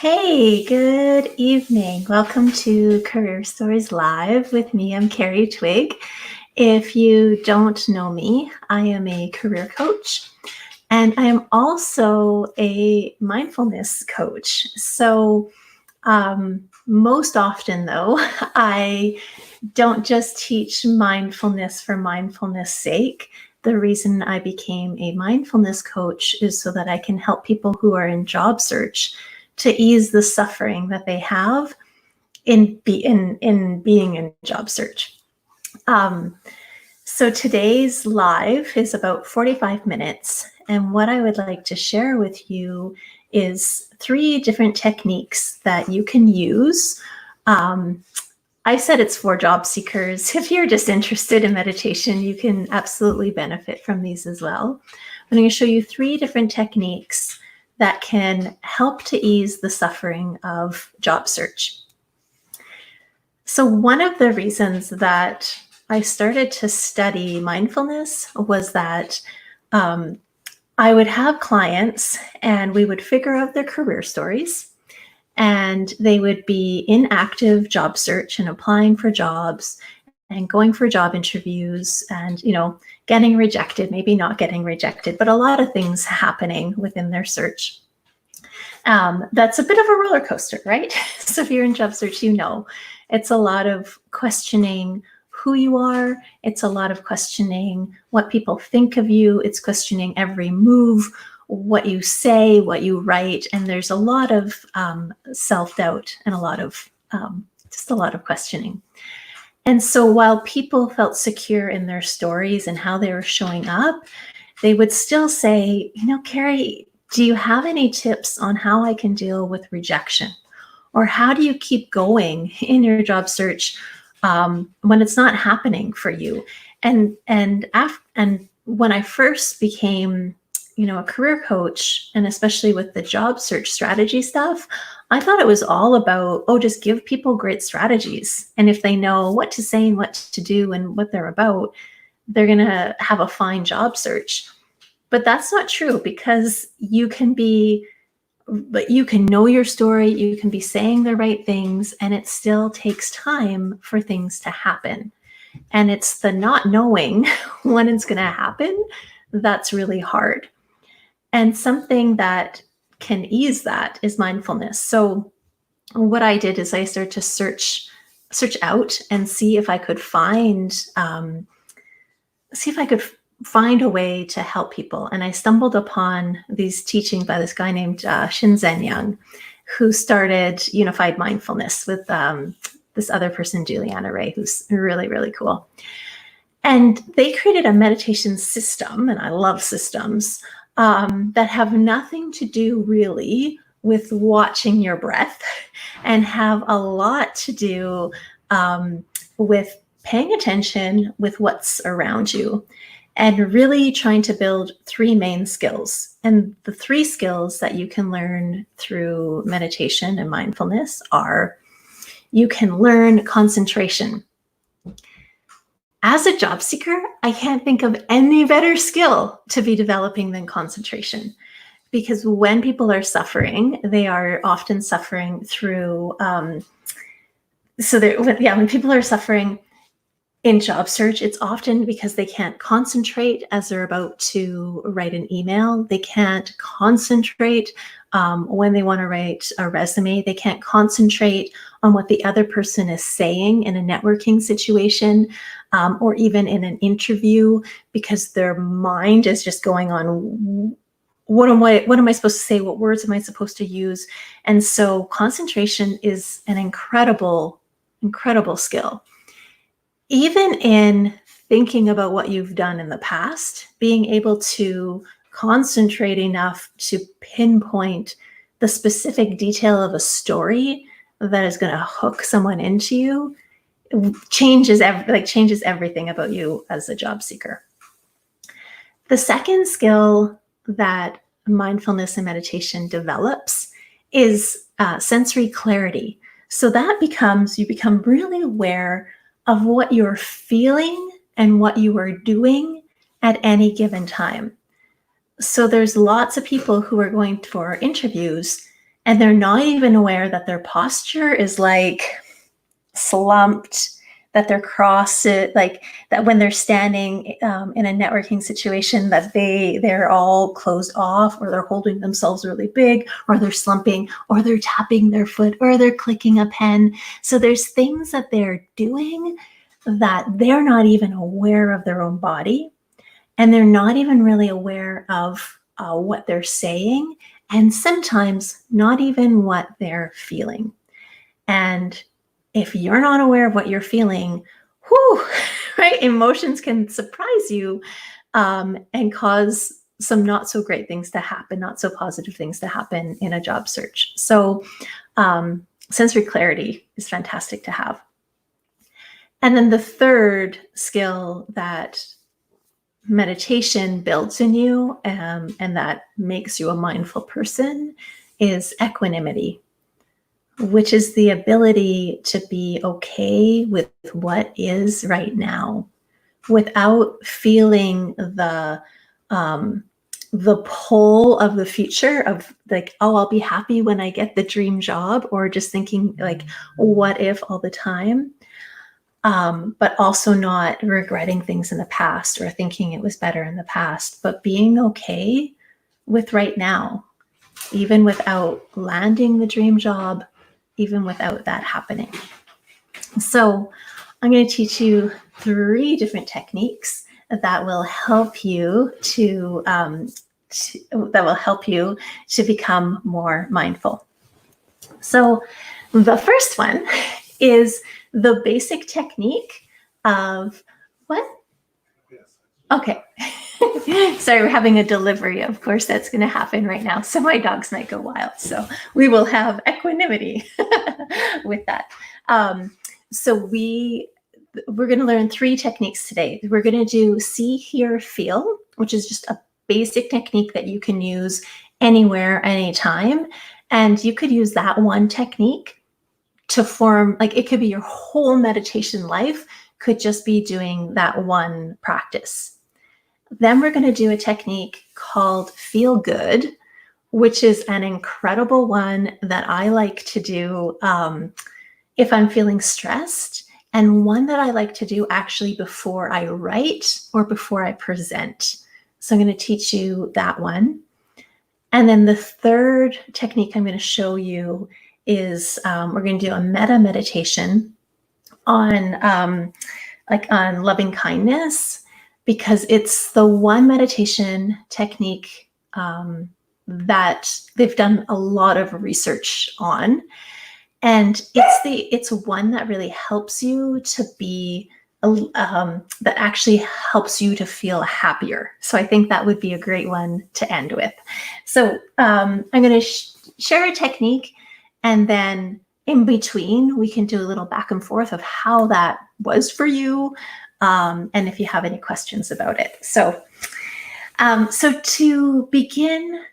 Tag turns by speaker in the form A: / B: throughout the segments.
A: Hey, good evening. Welcome to Career Stories Live with me. I'm Carrie Twig. If you don't know me, I am a career coach and I am also a mindfulness coach. Most often, though, I don't just teach mindfulness for mindfulness sake. The reason I became a mindfulness coach is so that I can help people who are in job search to ease the suffering that they have in being in job search. Um, so today's live is about 45 minutes, and what I would like to share with you is 3 different techniques that you can use. Um, I said it's for job seekers. If you're just interested in meditation, you can absolutely benefit from these as well. I'm going to show you 3 different techniques that can help to ease the suffering of job search. So one of the reasons that I started to study mindfulness was that I would have clients and we would figure out their career stories, and they would be in active job search and applying for jobs and going for job interviews and, getting rejected, maybe not getting rejected, but a lot of things happening within their search. That's a bit of a roller coaster, right? So if you're in job search, it's a lot of questioning who you are. It's a lot of questioning what people think of you. It's questioning every move, what you say, what you write. And there's a lot of self-doubt and a lot of questioning. And so while people felt secure in their stories and how they were showing up, they would still say, Carrie, do you have any tips on how I can deal with rejection? Or how do you keep going in your job search when it's not happening for you? And when I first became, a career coach, and especially with the job search strategy stuff, I thought it was all about, just give people great strategies. And if they know what to say and what to do and what they're about, they're going to have a fine job search. But that's not true, because you can know your story, you can be saying the right things, and it still takes time for things to happen. And it's the not knowing when it's going to happen that's really hard. And something that can ease that is mindfulness. So what I did is I started to search out and see if I could find a way to help people. And I stumbled upon these teachings by this guy named Shinzen Young, who started Unified Mindfulness with this other person, Juliana Ray, who's really, really cool. And they created a meditation system, and I love systems, that have nothing to do really with watching your breath and have a lot to do with paying attention with what's around you and really trying to build 3 main skills. And the 3 skills that you can learn through meditation and mindfulness are: you can learn concentration. As a job seeker, I can't think of any better skill to be developing than concentration, because when people are suffering, they are often suffering through, when people are suffering in job search, it's often because they can't concentrate as they're about to write an email. They can't concentrate when they want to write a resume. They can't concentrate on what the other person is saying in a networking situation, or even in an interview, because their mind is just going on, what am I supposed to say? What words am I supposed to use? And so concentration is an incredible, incredible skill. Even in thinking about what you've done in the past, being able to concentrate enough to pinpoint the specific detail of a story that is going to hook someone into you changes everything about you as a job seeker. The second skill that mindfulness and meditation develops is sensory clarity. So that you become really aware of what you're feeling and what you are doing at any given time. So there's lots of people who are going for interviews And they're not even aware that their posture is like slumped, that they're crossed, like that when they're standing in a networking situation, that they're all closed off, or they're holding themselves really big, or they're slumping, or they're tapping their foot, or they're clicking a pen. So there's things that they're doing that they're not even aware of their own body, and they're not even really aware of what they're saying, and sometimes not even what they're feeling. And if you're not aware of what you're feeling, whew, right? Emotions can surprise you and cause some not so great things to happen, not so positive things to happen in a job search. So sensory clarity is fantastic to have. And then the third skill that meditation builds in you and that makes you a mindful person is equanimity, which is the ability to be okay with what is right now without feeling the pull of the future of like, oh, I'll be happy when I get the dream job, or just thinking like, what if all the time, but also not regretting things in the past or thinking it was better in the past, but being okay with right now, even without landing the dream job, even without that happening. So I'm going to teach you 3 different techniques that will help you to become more mindful. So the first one is the basic technique of what? Okay. Sorry, we're having a delivery. Of course, that's going to happen right now. So my dogs might go wild. So we will have equanimity with that. So we're going to learn 3 techniques today. We're going to do see, hear, feel, which is just a basic technique that you can use anywhere, anytime. And you could use that one technique to form, like it could be your whole meditation life, could just be doing that one practice. Then we're going to do a technique called feel good, which is an incredible one that I like to do if I'm feeling stressed, and one that I like to do actually before I write or before I present. So I'm going to teach you that one. And then the third technique I'm going to show you is we're going to do a meta meditation on on loving kindness, because it's the one meditation technique that they've done a lot of research on. And it's one that really helps you to be, that actually helps you to feel happier. So I think that would be a great one to end with. So I'm going to share a technique, and then in between, we can do a little back and forth of how that was for you, and if you have any questions about it. So to begin,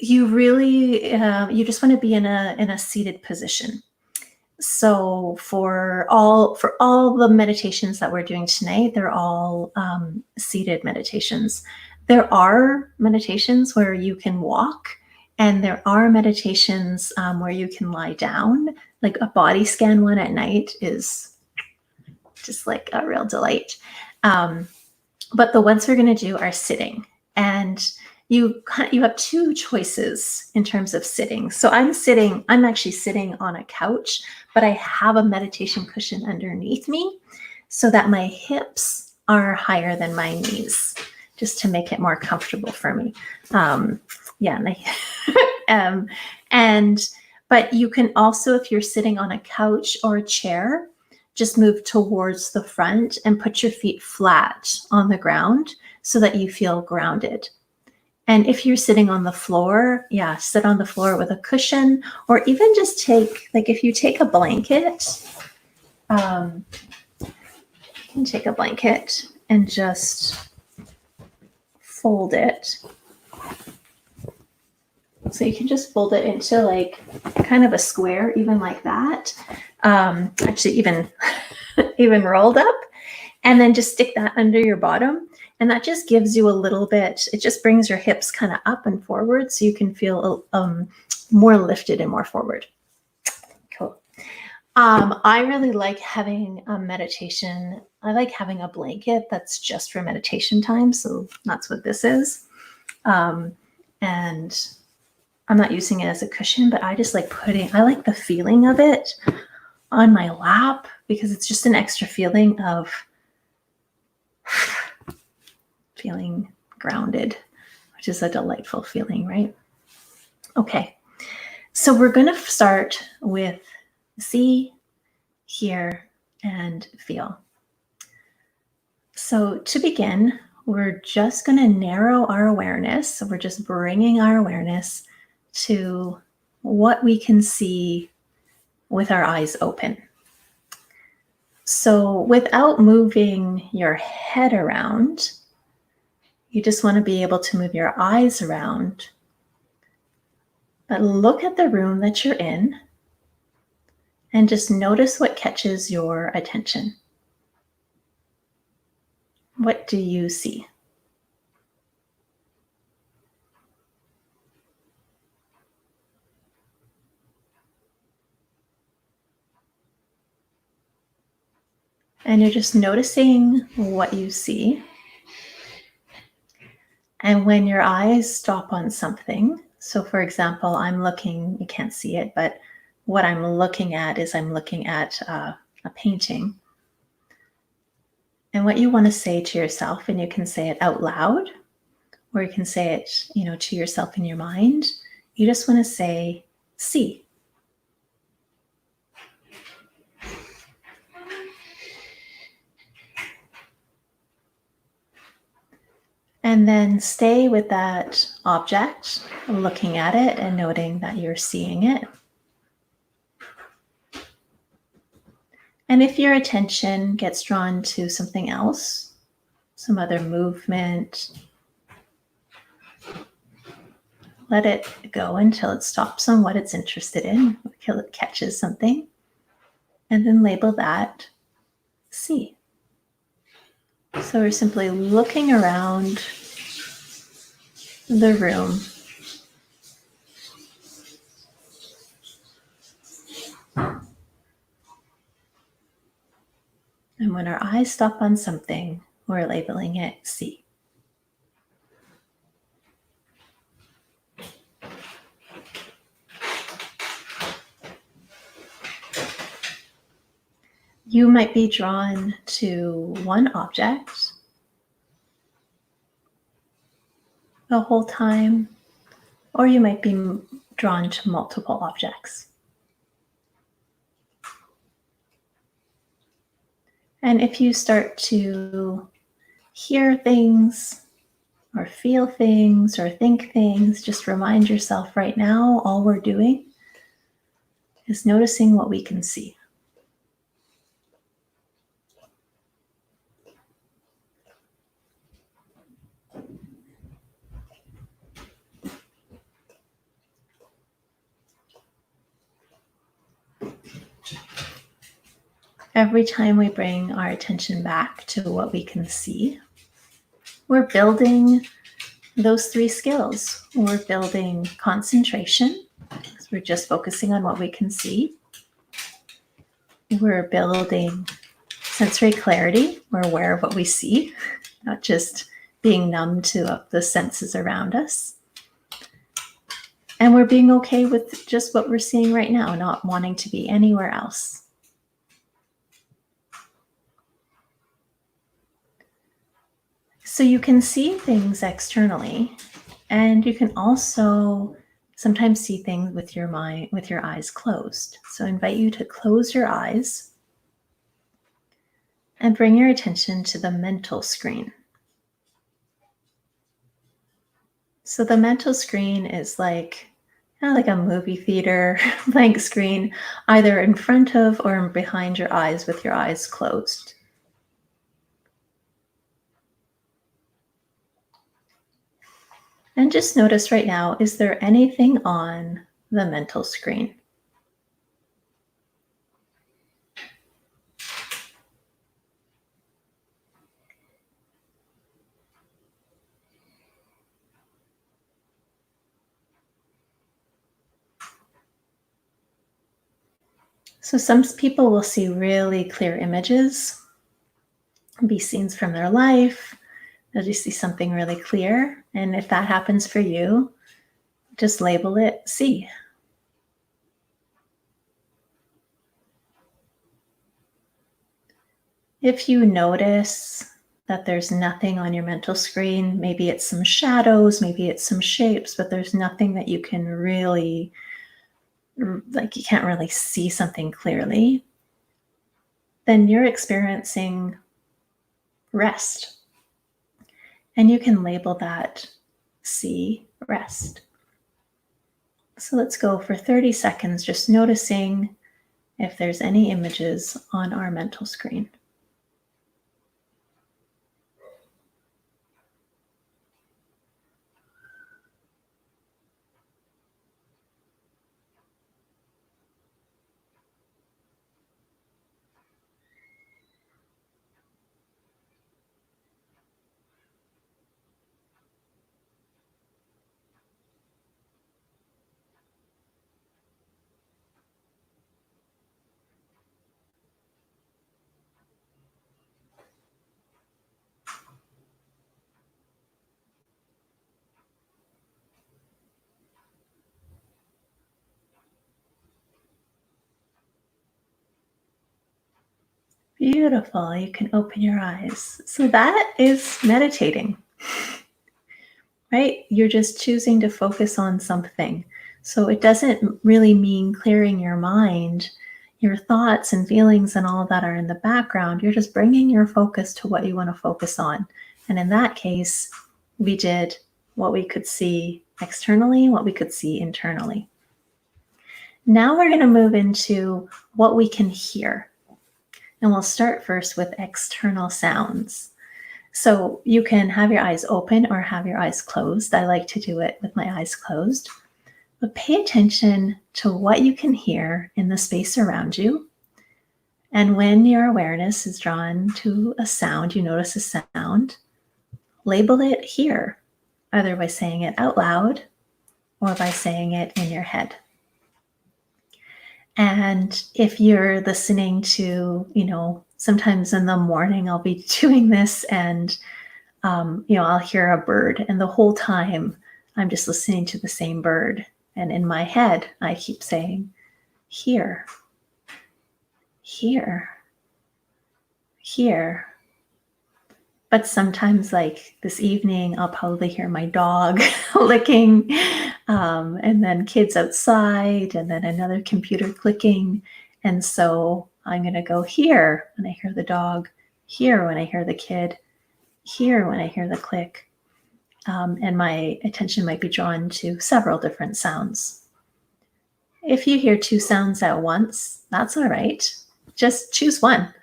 A: you really you just want to be in a seated position. So for all the meditations that we're doing tonight, they're all seated meditations. There are meditations where you can walk, and there are meditations where you can lie down. Like a body scan one at night is just like a real delight. But the ones we're going to do are sitting, and you have 2 choices in terms of sitting. So I'm actually sitting on a couch, but I have a meditation cushion underneath me so that my hips are higher than my knees, just to make it more comfortable for me. But you can also, if you're sitting on a couch or a chair, just move towards the front and put your feet flat on the ground so that you feel grounded. And if you're sitting on the floor, sit on the floor with a cushion, or even just if you take a blanket, you can take a blanket and just fold it. So you can just fold it into like kind of a square, even like that. Actually, even rolled up. And then just stick that under your bottom. And that just gives you a little bit, it just brings your hips kind of up and forward so you can feel more lifted and more forward. Cool. I really like having a meditation. I like having a blanket that's just for meditation time. So that's what this is. And I'm not using it as a cushion, but I just like I like the feeling of it on my lap because it's just an extra feeling of feeling grounded, which is a delightful feeling, right? Okay, so we're going to start with see, hear, and feel. So to begin, we're just going to narrow our awareness. So we're just bringing our awareness to what we can see with our eyes open. So without moving your head around, you just want to be able to move your eyes around. But look at the room that you're in and just notice what catches your attention. What do you see? And you're just noticing what you see. And when your eyes stop on something, so for example, I'm looking, you can't see it, but what I'm looking at is I'm looking at a painting. And what you want to say to yourself, and you can say it out loud, or you can say it, to yourself in your mind. You just want to say, see. And then stay with that object, looking at it and noting that you're seeing it. And if your attention gets drawn to something else, some other movement, let it go until it stops on what it's interested in, until it catches something, and then label that see. So we're simply looking around the room. And when our eyes stop on something, we're labeling it see. You might be drawn to one object the whole time, or you might be drawn to multiple objects. And if you start to hear things or feel things or think things, just remind yourself right now, all we're doing is noticing what we can see. Every time we bring our attention back to what we can see, we're building those three skills. We're building concentration, because we're just focusing on what we can see. We're building sensory clarity. We're aware of what we see, not just being numb to the senses around us. And we're being okay with just what we're seeing right now, not wanting to be anywhere else. So you can see things externally, and you can also sometimes see things with your mind, with your eyes closed. So I invite you to close your eyes and bring your attention to the mental screen. So the mental screen is like a movie theater blank screen, either in front of or behind your eyes with your eyes closed. And just notice right now, is there anything on the mental screen? So some people will see really clear images, be scenes from their life. They'll just see something really clear. And if that happens for you, just label it see. If you notice that there's nothing on your mental screen, maybe it's some shadows, maybe it's some shapes, but there's nothing that you can really, like you can't really see something clearly, then you're experiencing rest. And you can label that see rest. So let's go for 30 seconds, just noticing if there's any images on our mental screen. Beautiful. You can open your eyes. So that is meditating, right? You're just choosing to focus on something. So it doesn't really mean clearing your mind. Your thoughts and feelings and all of that are in the background. You're just bringing your focus to what you want to focus on. And in that case, we did what we could see externally, what we could see internally. Now we're going to move into what we can hear. And we'll start first with external sounds. So you can have your eyes open or have your eyes closed. I like to do it with my eyes closed. But pay attention to what you can hear in the space around you. And when your awareness is drawn to a sound, you notice a sound, label it here, either by saying it out loud or by saying it in your head. And if you're listening to, sometimes in the morning I'll be doing this and, I'll hear a bird and the whole time I'm just listening to the same bird. And in my head, I keep saying, here, here, here. But sometimes, like this evening, I'll probably hear my dog licking, and then kids outside, and then another computer clicking. And so I'm going to go here when I hear the dog, here when I hear the kid, here when I hear the click. And my attention might be drawn to several different sounds. If you hear two sounds at once, that's all right. Just choose one.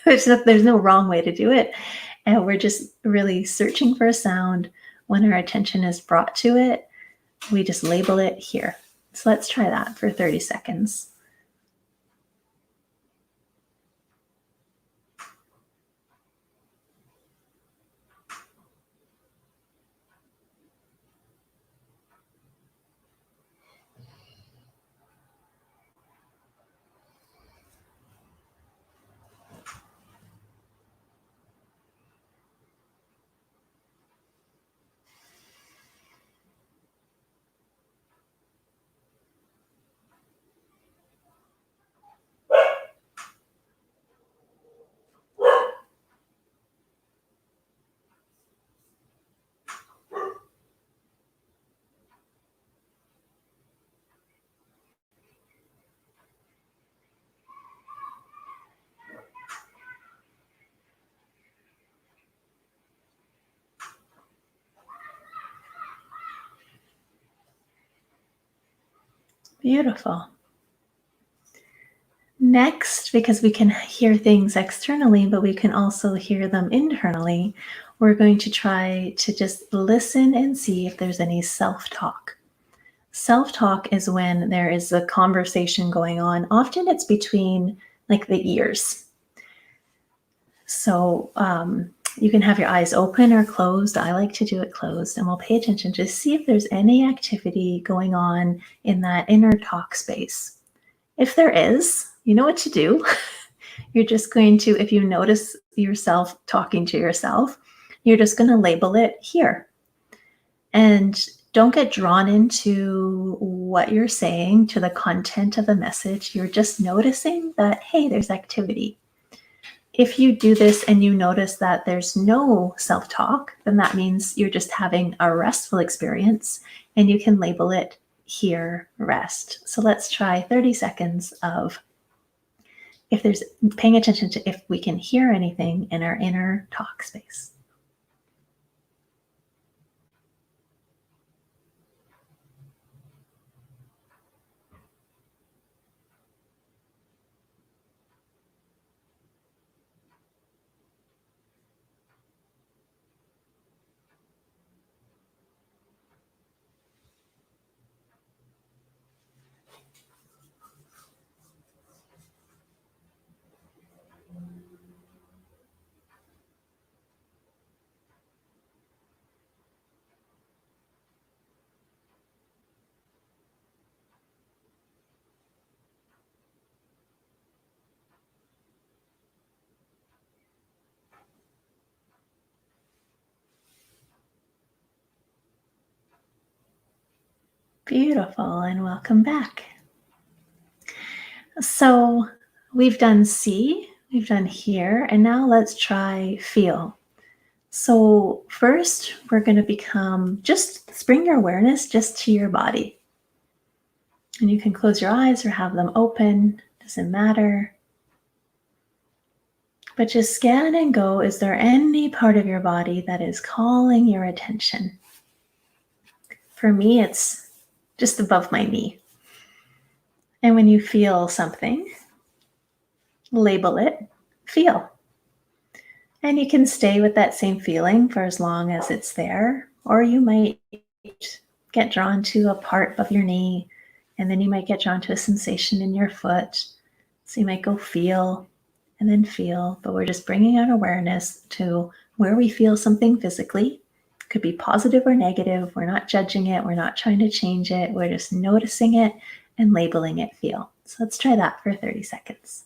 A: There's no wrong way to do it. And we're just really searching for a sound. When our attention is brought to it, we just label it here. So let's try that for 30 seconds. Beautiful. Next, because we can hear things externally, but we can also hear them internally, we're going to try to just listen and see if there's any self-talk. Self-talk is when there is a conversation going on. Often it's between like the ears. So you can have your eyes open or closed. I like to do it closed, and we'll pay attention to see if there's any activity going on in that inner talk space. If there is, You know what to do. You're just going to, if you notice yourself talking to yourself, you're just going to label it here. And don't get drawn into what you're saying, to the content of the message. You're just noticing that, hey, there's activity. If you do this and you notice that there's no self talk, then that means you're just having a restful experience, and you can label it here, rest. So let's try 30 seconds of, if there's, paying attention to if we can hear anything in our inner talk space. Beautiful, and welcome back. So we've done see, we've done hear, and now let's try feel. So first, we're going to just bring your awareness just to your body. And you can close your eyes or have them open, doesn't matter. But just scan and go. Is there any part of your body that is calling your attention? For me, it's just above my knee. And when you feel something, label it, feel. And you can stay with that same feeling for as long as it's there, or you might get drawn to a part of your knee, and then you might get drawn to a sensation in your foot. So you might go feel and then feel, but we're just bringing our awareness to where we feel something physically. It could be positive or negative. We're not judging it. We're not trying to change it. We're just noticing it and labeling it feel. So let's try that for 30 seconds.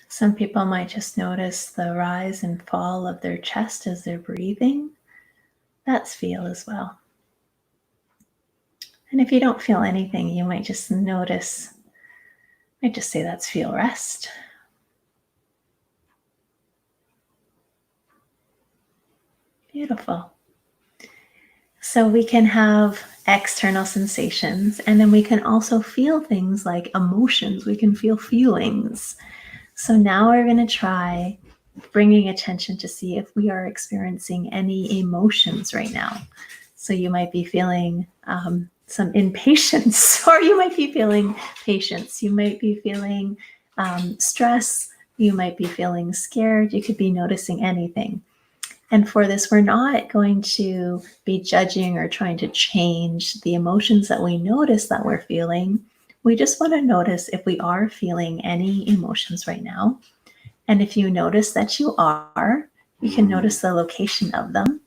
A: Some people might just notice the rise and fall of their chest as they're breathing. That's feel as well. And if you don't feel anything, you might just notice, might just say that's feel rest. Beautiful. So we can have external sensations, and then we can also feel things like emotions. We can feel feelings. So now we're going to try bringing attention to see if we are experiencing any emotions right now. So you might be feeling some impatience, or you might be feeling patience. You might be feeling stress. You might be feeling scared. You could be noticing anything. And for this, we're not going to be judging or trying to change the emotions that we notice that we're feeling. We just want to notice if we are feeling any emotions right now. And if you notice that you are, you can notice the location of them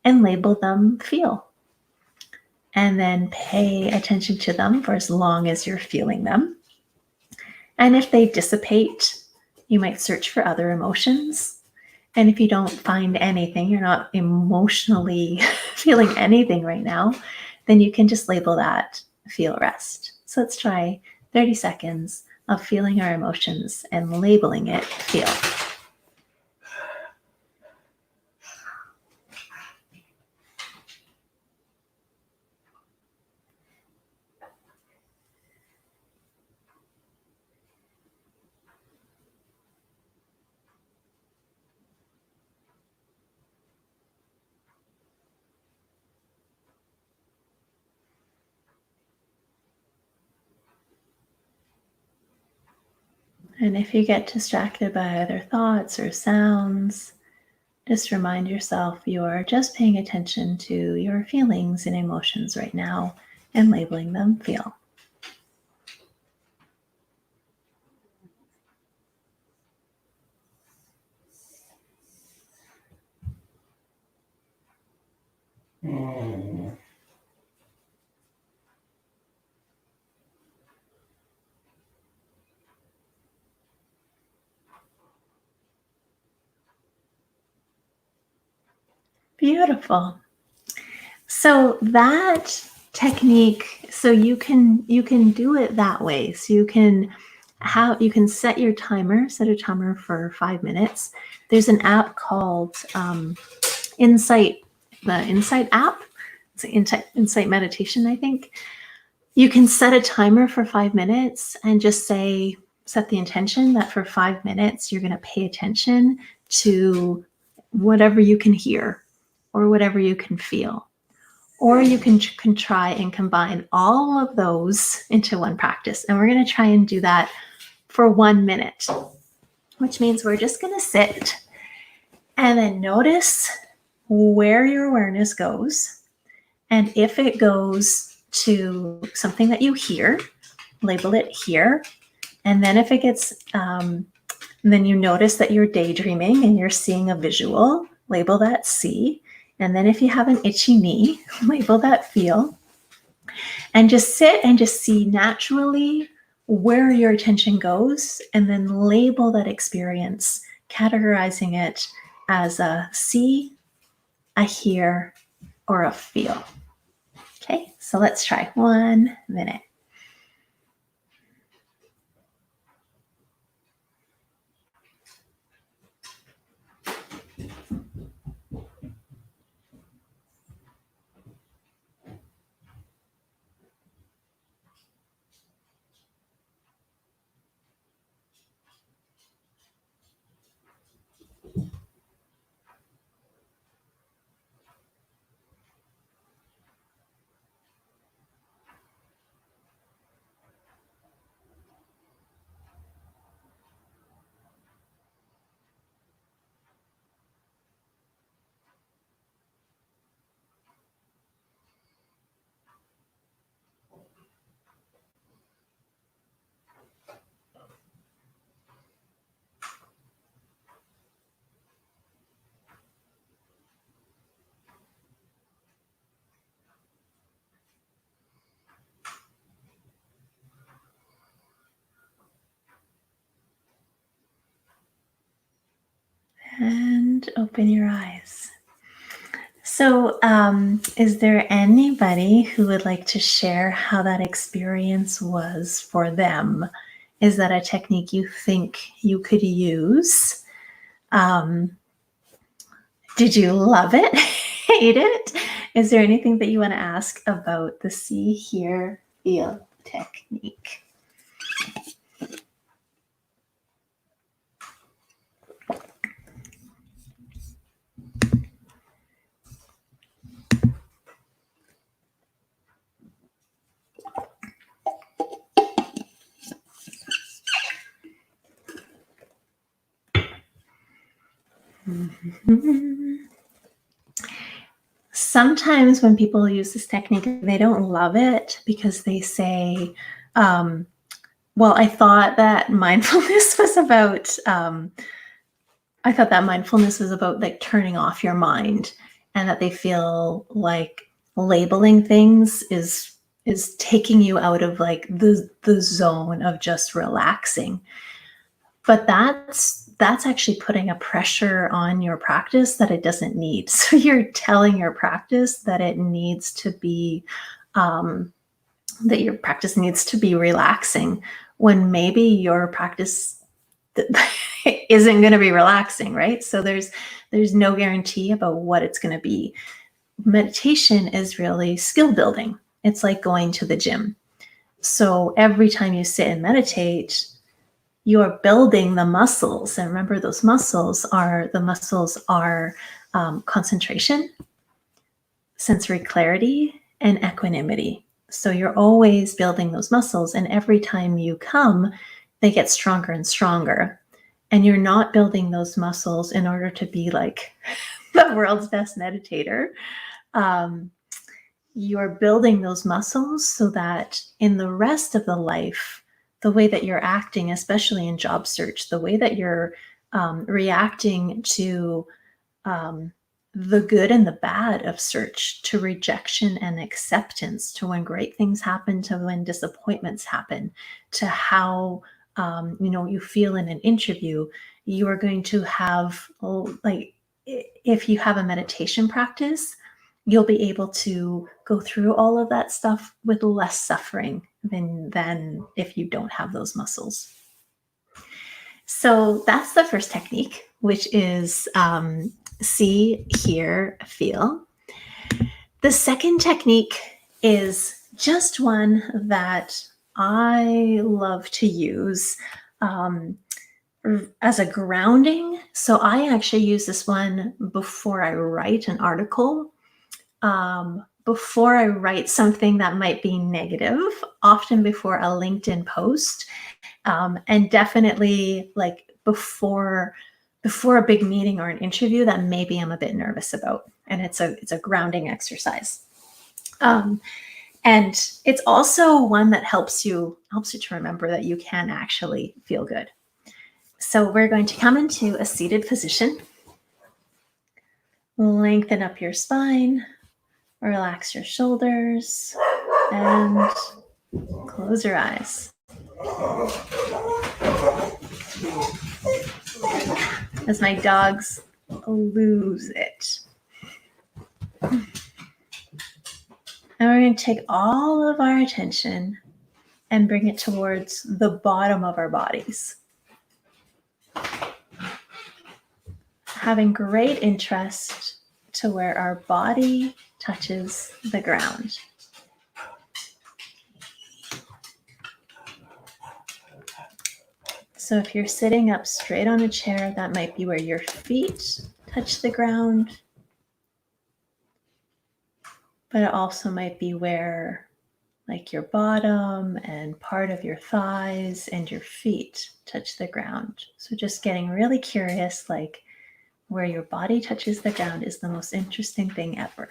A: and label them feel. And then pay attention to them for as long as you're feeling them. And if they dissipate, you might search for other emotions. And if you don't find anything, you're not emotionally feeling anything right now, then you can just label that feel rest. So let's try 30 seconds of feeling our emotions and labeling it feel. And if you get distracted by other thoughts or sounds, just remind yourself you're just paying attention to your feelings and emotions right now and labeling them feel. Beautiful. So that technique, so you can do it that way. So you can set your timer, set a timer for 5 minutes. There's an app called Insight, the Insight app. It's Insight Meditation, I think. You can set a timer for 5 minutes and just set the intention that for 5 minutes you're going to pay attention to whatever you can hear or whatever you can feel. Or you can try and combine all of those into one practice. And we're going to try and do that for 1 minute, which means we're just going to sit and then notice where your awareness goes. And if it goes to something that you hear, label it here. And then if it gets, then you notice that you're daydreaming and you're seeing a visual, label that see. And then if you have an itchy knee, label that feel. And just sit and just see naturally where your attention goes, and then label that experience, categorizing it as a see, a hear, or a feel. Okay, so let's try 1 minute. And open your eyes. So, is there anybody who would like to share how that experience was for them? Is that a technique you think you could use? Um, did you love it? Hate it? Is there anything that you want to ask about the see, hear, feel technique? Sometimes when people use this technique, they don't love it because they say, well, I thought that mindfulness was about, like turning off your mind, and that they feel like labeling things is taking you out of like the zone of just relaxing. But that's actually putting a pressure on your practice that it doesn't need. So you're telling your practice that it needs to be, that your practice needs to be relaxing, when maybe your practice isn't going to be relaxing, right? So there's no guarantee about what it's going to be. Meditation is really skill building. It's like going to the gym. So every time you sit and meditate, you are building the muscles. And remember, those muscles are concentration, sensory clarity, and equanimity. So you're always building those muscles. And every time you come they get stronger and stronger. And you're not building those muscles in order to be like the world's best meditator. Um, you're building those muscles so that in the rest of the life, the way that you're acting, especially in job search, the way that you're reacting to um, the good and the bad of search, to rejection and acceptance, to when great things happen, to when disappointments happen, to how you feel in an interview. You are going to have, like, if you have a meditation practice, you'll be able to go through all of that stuff with less suffering than if you don't have those muscles. So that's the first technique, which is see, hear, feel. The second technique is just one that I love to use as a grounding. So I actually use this one before I write an article, before I write something that might be negative, often before a LinkedIn post, and definitely like before a big meeting or an interview that maybe I'm a bit nervous about. And it's a grounding exercise. And it's also one that helps you to remember that you can actually feel good. So we're going to come into a seated position. Lengthen up your spine, relax your shoulders, and close your eyes. As my dogs lose it. And we're going to take all of our attention and bring it towards the bottom of our bodies. Having great interest to where our body touches the ground. So if you're sitting up straight on a chair, that might be where your feet touch the ground. But it also might be where like your bottom and part of your thighs and your feet touch the ground. So just getting really curious, like where your body touches the ground is the most interesting thing ever.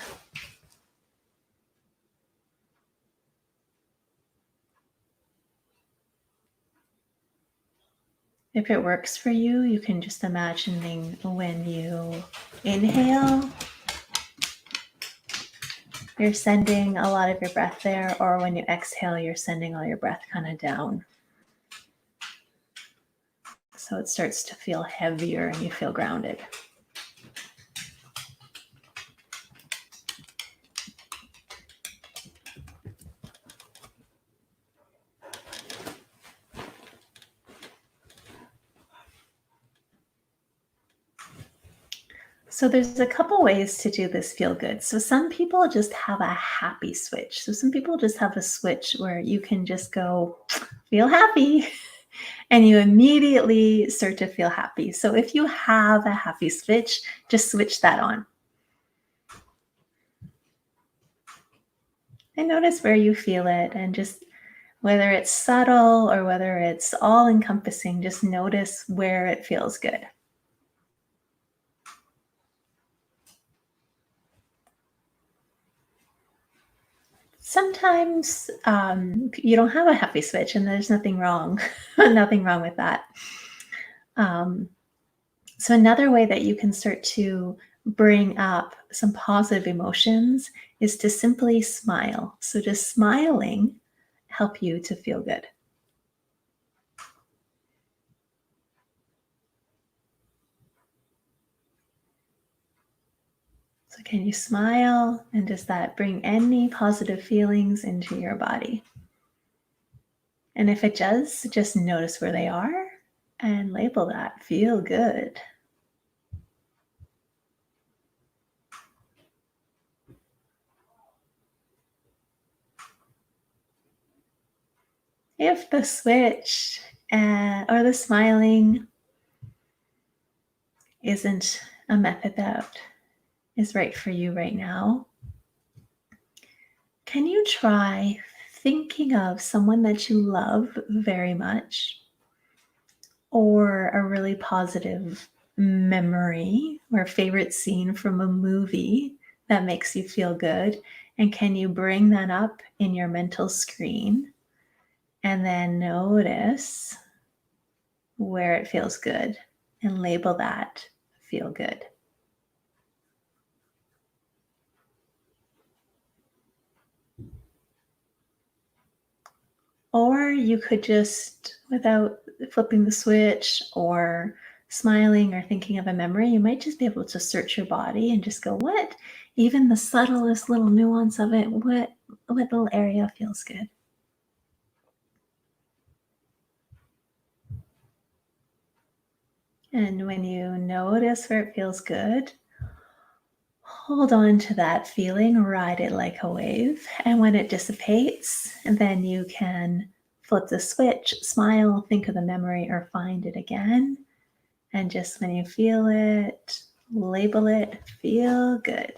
A: If it works for you, you can just imagining when you inhale, you're sending a lot of your breath there, or when you exhale, you're sending all your breath kind of down. So it starts to feel heavier and you feel grounded. So there's a couple ways to do this feel good. So some people just have a happy switch. So some people just have a switch where you can just go feel happy and you immediately start to feel happy. So if you have a happy switch, just switch that on. And notice where you feel it, and just whether it's subtle or whether it's all encompassing, just notice where it feels good. Sometimes you don't have a happy switch, and there's nothing wrong, nothing wrong with that. So another way that you can start to bring up some positive emotions is to simply smile. So just smiling help you to feel good. So can you smile, and does that bring any positive feelings into your body? And if it does, just notice where they are and label that feel good. If the switch or the smiling isn't a method that is right for you right now, can you try thinking of someone that you love very much or a really positive memory or favorite scene from a movie that makes you feel good? And can you bring that up in your mental screen and then notice where it feels good and label that feel good? Or you could just, without flipping the switch or smiling or thinking of a memory, you might just be able to search your body and just go, what? Even the subtlest little nuance of it, what little area feels good? And when you notice where it feels good, hold on to that feeling, ride it like a wave. And when it dissipates, then you can flip the switch, smile, think of the memory, or find it again. And just when you feel it, label it, feel good.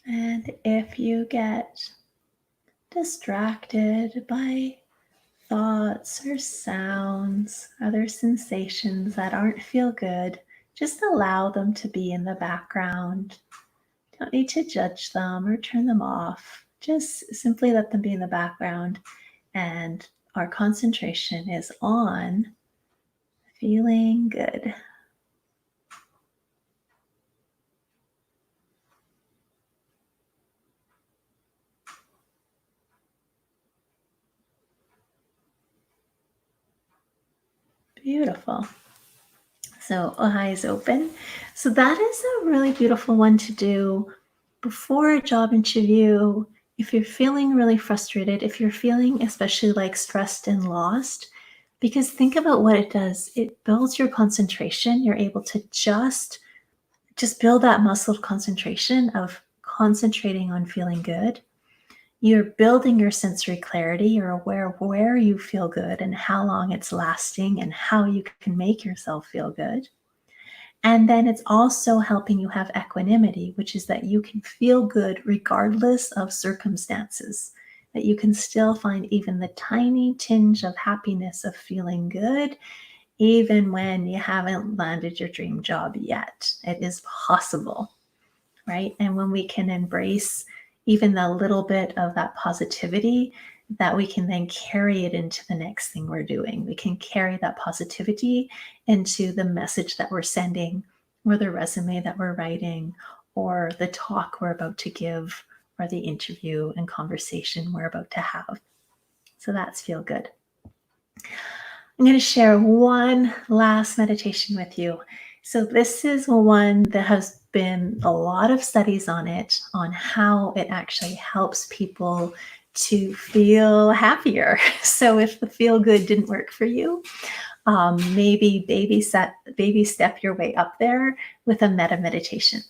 A: And if you get distracted by thoughts or sounds, other sensations that aren't feel good, just allow them to be in the background. Don't need to judge them or turn them off. Just simply let them be in the background. And our concentration is on feeling good. Beautiful. So eyes open. So that is a really beautiful one to do before a job interview. If you're feeling really frustrated, if you're feeling especially like stressed and lost, because think about what it does. It builds your concentration. You're able to just build that muscle of concentration of concentrating on feeling good. You're building your sensory clarity. You're aware of where you feel good and how long it's lasting and how you can make yourself feel good. And then it's also helping you have equanimity, which is that you can feel good regardless of circumstances, that you can still find even the tiny tinge of happiness of feeling good, even when you haven't landed your dream job yet. It is possible, right? And when we can embrace even the little bit of that positivity, that we can then carry it into the next thing we're doing. We can carry that positivity into the message that we're sending, or the resume that we're writing, or the talk we're about to give, or the interview and conversation we're about to have. So that's feel good. I'm going to share one last meditation with you. So, this is one that has been a lot of studies on it, on how it actually helps people to feel happier. So, if the feel good didn't work for you, maybe baby step your way up there with a metta meditation.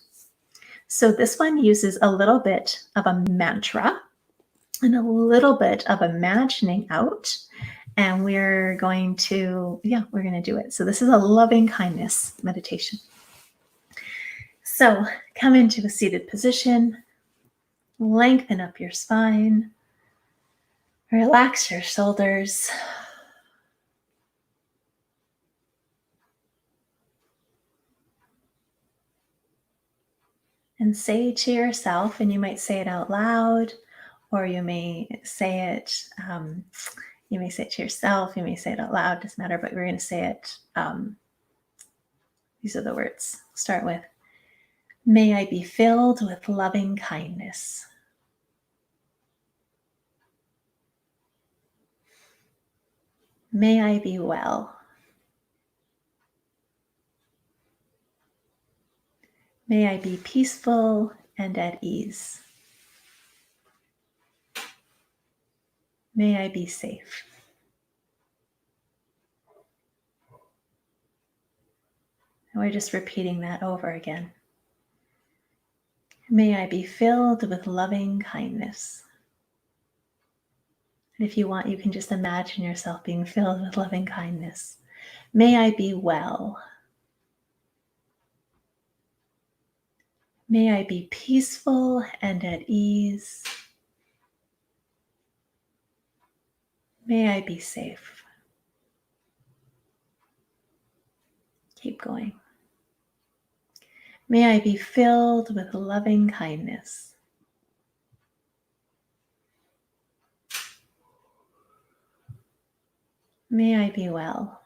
A: So, this one uses a little bit of a mantra and a little bit of imagining out, and we're going to do it. So this is a loving kindness meditation. So come into a seated position, lengthen up your spine, relax your shoulders, and say to yourself, and you might say it out loud, or you may say it to yourself, you may say it out loud, doesn't matter, but we're going to say it. These are the words. Start with, may I be filled with loving kindness. May I be well. May I be peaceful and at ease. May I be safe. And we're just repeating that over again. May I be filled with loving kindness. And if you want, you can just imagine yourself being filled with loving kindness. May I be well. May I be peaceful and at ease. May I be safe. Keep going. May I be filled with loving kindness. May I be well.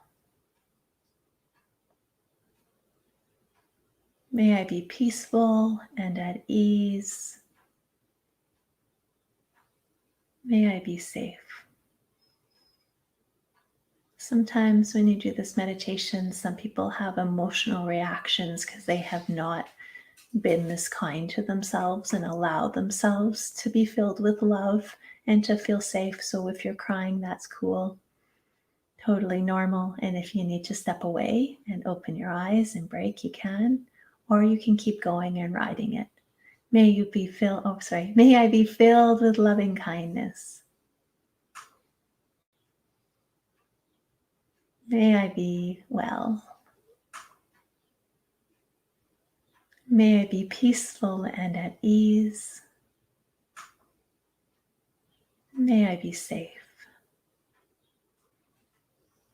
A: May I be peaceful and at ease. May I be safe. Sometimes when you do this meditation, some people have emotional reactions because they have not been this kind to themselves and allow themselves to be filled with love and to feel safe. So if you're crying, that's cool, totally normal. And if you need to step away and open your eyes and break, you can, or you can keep going and riding it. May you be filled, may I be filled with loving kindness. May I be well. May I be peaceful and at ease. May I be safe.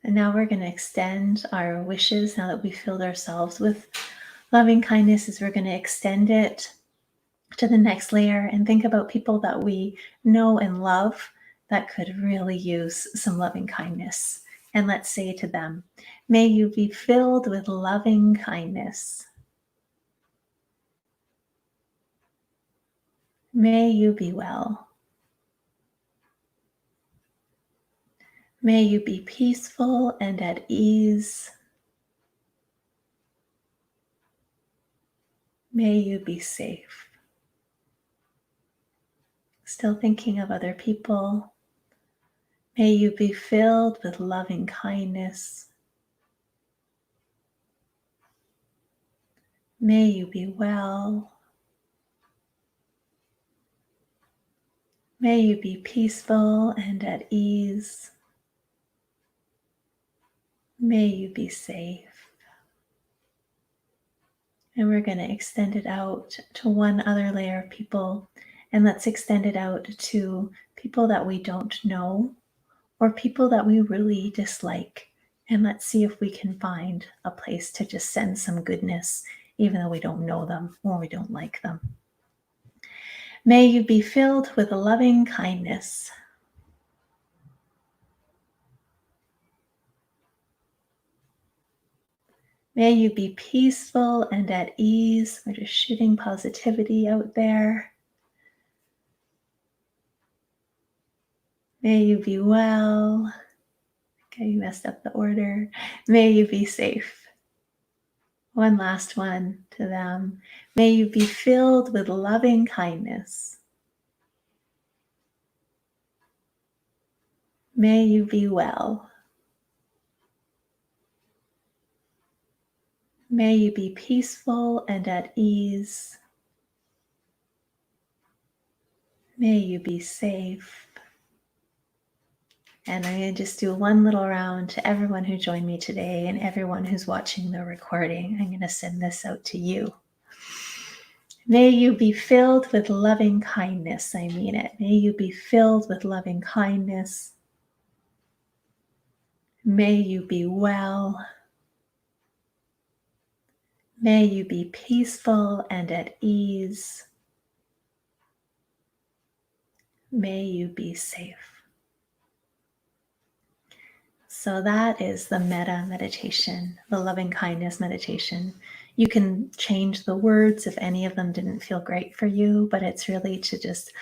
A: And now we're going to extend our wishes now that we filled ourselves with loving kindness, is we're going to extend it to the next layer and think about people that we know and love that could really use some loving kindness. And let's say to them, may you be filled with loving kindness. May you be well. May you be peaceful and at ease. May you be safe. Still thinking of other people. May you be filled with loving kindness. May you be well. May you be peaceful and at ease. May you be safe. And we're going to extend it out to one other layer of people. And let's extend it out to people that we don't know or people that we really dislike. And let's see if we can find a place to just send some goodness, even though we don't know them or we don't like them. May you be filled with loving kindness. May you be peaceful and at ease. We're just shooting positivity out there. May you be well. Okay, you messed up the order. May you be safe. One last one to them. May you be filled with loving kindness. May you be well. May you be peaceful and at ease. May you be safe. And I'm going to just do one little round to everyone who joined me today and everyone who's watching the recording. I'm going to send this out to you. May you be filled with loving kindness. I mean it. May you be filled with loving kindness. May you be well. May you be peaceful and at ease. May you be safe. So that is the metta meditation, the loving kindness meditation. You can change the words if any of them didn't feel great for you, but it's really to just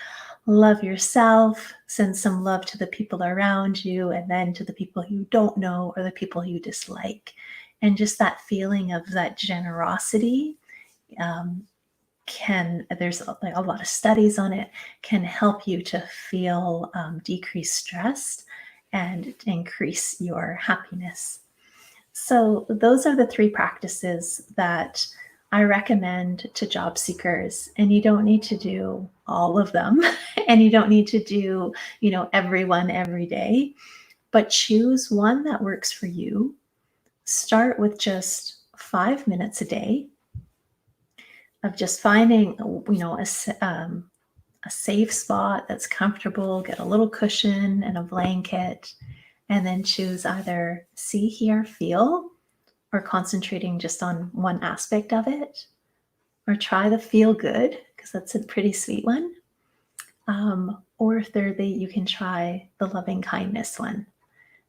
A: love yourself, send some love to the people around you, and then to the people you don't know or the people you dislike. And just that feeling of that generosity there's a lot of studies on it, can help you to feel decreased stress and increase your happiness. So those are the three practices that I recommend to job seekers, and you don't need to do all of them, and you don't need to do, everyone every day, but choose one that works for you. Start with just 5 minutes a day of just finding, a safe spot that's comfortable, get a little cushion and a blanket, and then choose either see, hear, feel, or concentrating just on one aspect of it, or try the feel good, because that's a pretty sweet one. Or thirdly, you can try the loving kindness one.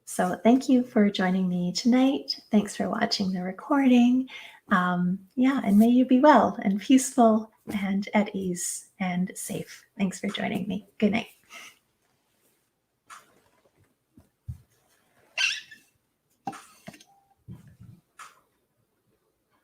A: So thank you for joining me tonight. Thanks for watching the recording. Yeah, and may you be well and peaceful and at ease and safe. Thanks for joining me. Good night.